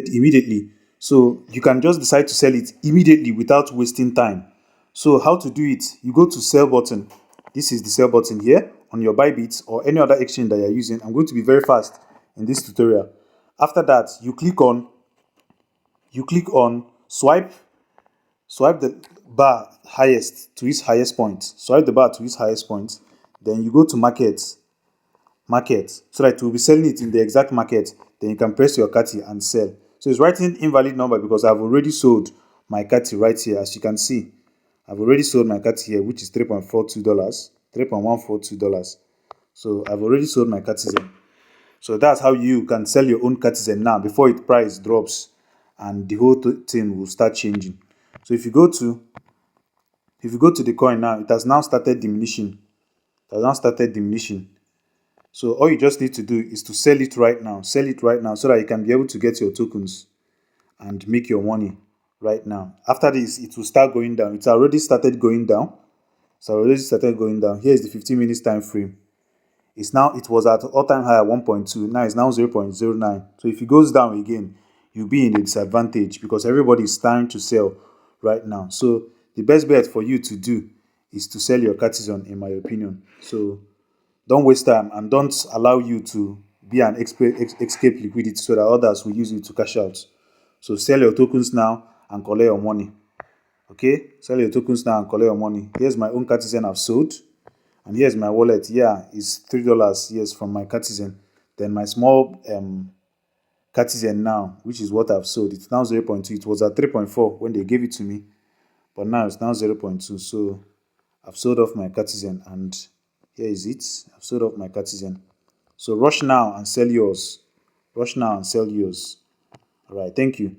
traded immediately. So you can just decide to sell it immediately without wasting time. So how to do it? You go to sell button. This is the sell button here on your Bybit or any other exchange that you're using. I'm going to be very fast in this tutorial. After that, you click on swipe the bar highest to its highest point. Swipe the bar to its highest point. Then you go to market, so that it will be selling it in the exact market. Then you can press your Cati and sell. So it's writing invalid number because I've already sold my Cati right here. As you can see, I've already sold my Cati here, which is $3.42, $3.142. So I've already sold my Catizen. So that's how you can sell your own Catizen now before its price drops and the whole thing will start changing. So if you go to the coin now, it has now started diminishing. So all you just need to do is to sell it right now. Sell it right now so that you can be able to get your tokens and make your money right now. After this, it will start going down. It's already started going down. Here is the 15 minutes time frame. It was at all-time high at 1.2. Now it's now 0.09. So if it goes down again, you'll be in a disadvantage because everybody is starting to sell right now. So the best bet for you to do is to sell your Catizen, in my opinion. So don't waste time and don't allow you to be an escape liquidity so that others will use it to cash out. So sell your tokens now and collect your money. Okay, sell your tokens now and collect your money. Here's my own Catizen I've sold. And here's my wallet. Yeah, it's $3. Yes, from my Catizen. Then my small Catizen now, which is what I've sold. It's now 0.2. It was at 3.4 when they gave it to me. But now it's now 0.2. So I've sold off my Catizen and here is it. I've sold off my Catizen. So rush now and sell yours. All right, thank you.